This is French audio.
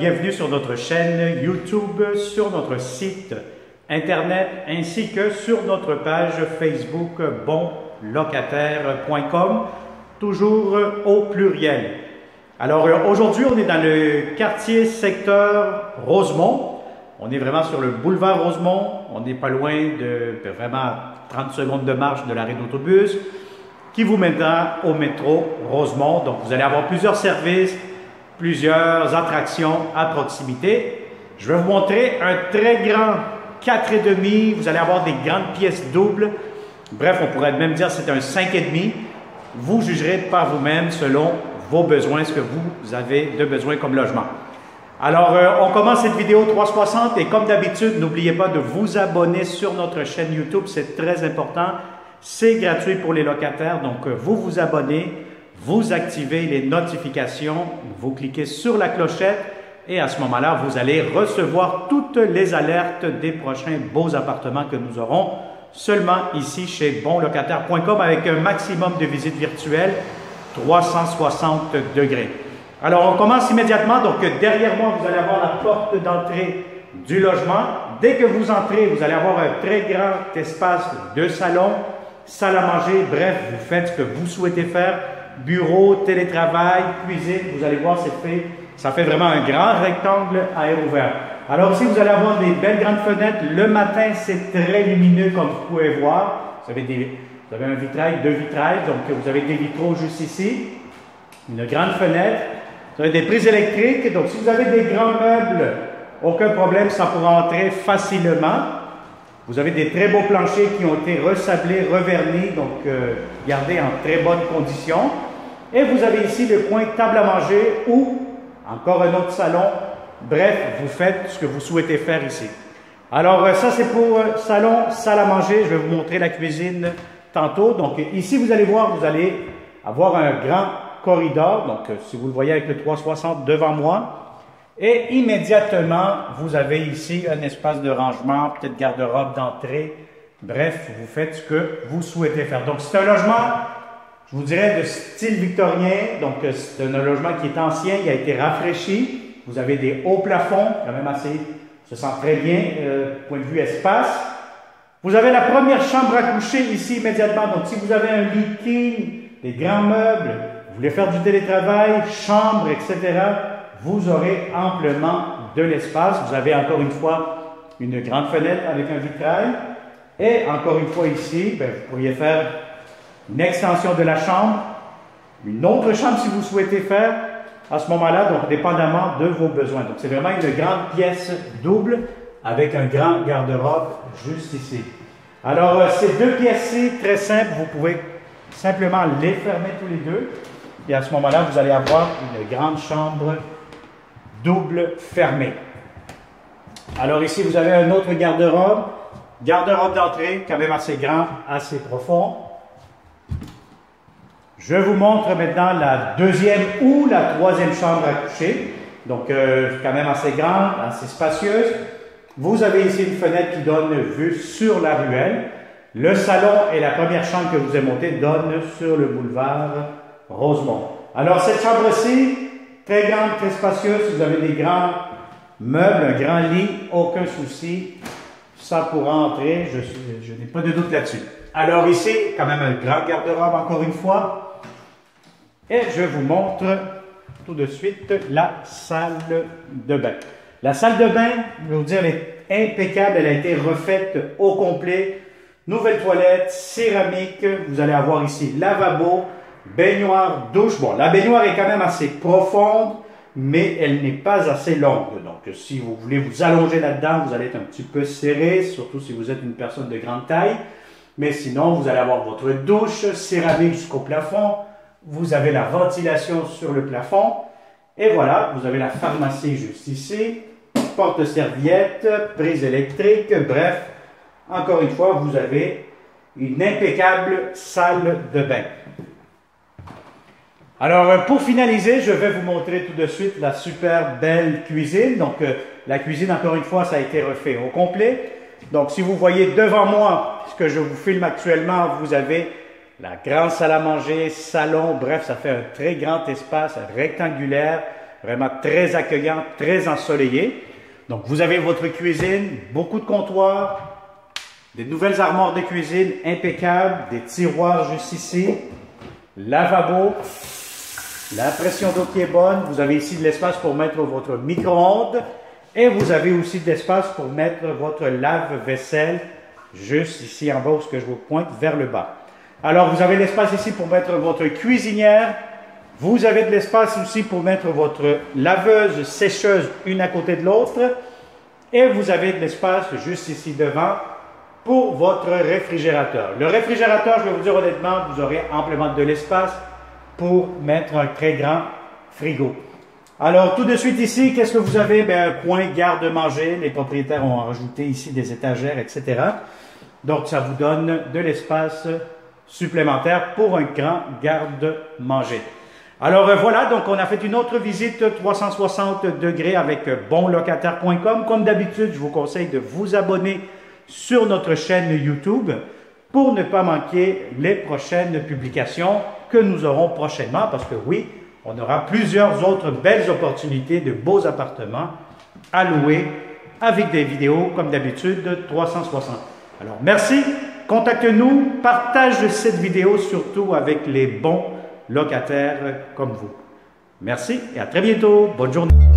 bienvenue sur notre chaîne YouTube, sur notre site Internet ainsi que sur notre page Facebook bonlocataire.com, toujours au pluriel. Alors aujourd'hui, on est dans le quartier secteur Rosemont. On est vraiment sur le boulevard Rosemont. On n'est pas loin de vraiment 30 secondes de marche de l'arrêt d'autobus qui vous mènera au métro Rosemont. Donc vous allez avoir plusieurs services, plusieurs attractions à proximité. Je vais vous montrer un très grand 4,5. Vous allez avoir des grandes pièces doubles. Bref, on pourrait même dire que c'est un 5,5. Vous jugerez par vous-même selon vos besoins, ce que vous avez de besoin comme logement. Alors, on commence cette vidéo 360 et comme d'habitude, n'oubliez pas de vous abonner sur notre chaîne YouTube. C'est très important. C'est gratuit pour les locataires. Donc, vous vous abonnez. Vous activez les notifications, vous cliquez sur la clochette et à ce moment-là, vous allez recevoir toutes les alertes des prochains beaux appartements que nous aurons seulement ici chez bonlocataire.com avec un maximum de visites virtuelles 360 degrés. Alors, on commence immédiatement. Donc, derrière moi, vous allez avoir la porte d'entrée du logement. Dès que vous entrez, vous allez avoir un très grand espace de salon, salle à manger. Bref, vous faites ce que vous souhaitez faire. Bureau, télétravail, cuisine, vous allez voir, ça fait vraiment un grand rectangle à air ouvert. Alors ici, vous allez avoir des belles grandes fenêtres. Le matin, c'est très lumineux comme vous pouvez voir. Vous avez un vitrail, deux vitrails, donc vous avez des vitraux juste ici. Une grande fenêtre. Vous avez des prises électriques, donc si vous avez des grands meubles, aucun problème, ça pourra entrer facilement. Vous avez des très beaux planchers qui ont été resablés, revernis, donc gardés en très bonnes conditions. Et vous avez ici le coin table à manger ou encore un autre salon. Bref, vous faites ce que vous souhaitez faire ici. Alors ça c'est pour salon, salle à manger. Je vais vous montrer la cuisine tantôt. Donc ici vous allez voir, vous allez avoir un grand corridor. Donc si vous le voyez avec le 360 devant moi. Et immédiatement, vous avez ici un espace de rangement, peut-être garde-robe d'entrée. Bref, vous faites ce que vous souhaitez faire. Donc, c'est un logement, je vous dirais, de style victorien. Donc, c'est un logement qui est ancien, il a été rafraîchi. Vous avez des hauts plafonds, quand même assez, se sent très bien, point de vue espace. Vous avez la première chambre à coucher ici immédiatement. Donc, si vous avez un lit king, des grands meubles, vous voulez faire du télétravail, chambre, etc., vous aurez amplement de l'espace. Vous avez encore une fois une grande fenêtre avec un vitrail. Et encore une fois ici, vous pourriez faire une extension de la chambre, une autre chambre si vous souhaitez faire à ce moment-là, donc dépendamment de vos besoins. Donc c'est vraiment une grande pièce double avec un grand garde-robe juste ici. Alors ces deux pièces-ci, très simples, vous pouvez simplement les fermer tous les deux. Et à ce moment-là, vous allez avoir une grande chambre double fermé. Alors ici, vous avez un autre garde-robe. Garde-robe d'entrée, quand même assez grand, assez profond. Je vous montre maintenant la deuxième ou la troisième chambre à coucher. Donc, quand même assez grande, assez spacieuse. Vous avez ici une fenêtre qui donne vue sur la ruelle. Le salon et la première chambre que vous avez montée donnent sur le boulevard Rosemont. Alors, cette chambre-ci, très grande, très spacieuse. Si vous avez des grands meubles, un grand lit, aucun souci. Ça pourra entrer, je n'ai pas de doute là-dessus. Alors ici, quand même un grand garde-robe encore une fois. Et je vous montre tout de suite la salle de bain. La salle de bain, je vais vous dire, elle est impeccable. Elle a été refaite au complet. Nouvelle toilette, céramique. Vous allez avoir ici lavabo, baignoire, douche. Bon, la baignoire est quand même assez profonde, mais elle n'est pas assez longue. Donc, si vous voulez vous allonger là-dedans, vous allez être un petit peu serré, surtout si vous êtes une personne de grande taille. Mais sinon, vous allez avoir votre douche, céramique jusqu'au plafond. Vous avez la ventilation sur le plafond. Et voilà, vous avez la pharmacie juste ici. Porte-serviette, prise électrique, bref. Encore une fois, vous avez une impeccable salle de bain. Alors, pour finaliser, je vais vous montrer tout de suite la super belle cuisine. Donc, la cuisine, encore une fois, ça a été refait au complet. Donc, si vous voyez devant moi ce que je vous filme actuellement, vous avez la grande salle à manger, salon, bref, ça fait un très grand espace rectangulaire vraiment très accueillante, très ensoleillée. Donc, vous avez votre cuisine, beaucoup de comptoirs, des nouvelles armoires de cuisine impeccables, des tiroirs juste ici, lavabo, la pression d'eau qui est bonne. Vous avez ici de l'espace pour mettre votre micro-ondes et vous avez aussi de l'espace pour mettre votre lave-vaisselle juste ici en bas où je vous pointe vers le bas. Alors, vous avez l'espace ici pour mettre votre cuisinière. Vous avez de l'espace aussi pour mettre votre laveuse, sécheuse, une à côté de l'autre. Et vous avez de l'espace juste ici devant pour votre réfrigérateur. Le réfrigérateur, je vais vous dire honnêtement, vous aurez amplement de l'espace pour mettre un très grand frigo. Alors, tout de suite ici, qu'est-ce que vous avez? Bien, un coin garde-manger. Les propriétaires ont rajouté ici des étagères, etc. Donc, ça vous donne de l'espace supplémentaire pour un grand garde-manger. Alors voilà, donc on a fait une autre visite 360 degrés avec bonlocataire.com. Comme d'habitude, je vous conseille de vous abonner sur notre chaîne YouTube pour ne pas manquer les prochaines publications que nous aurons prochainement, parce que oui, on aura plusieurs autres belles opportunités de beaux appartements à louer avec des vidéos comme d'habitude 360. Alors merci, contactez-nous, partagez cette vidéo surtout avec les bons locataires comme vous. Merci et à très bientôt. Bonne journée.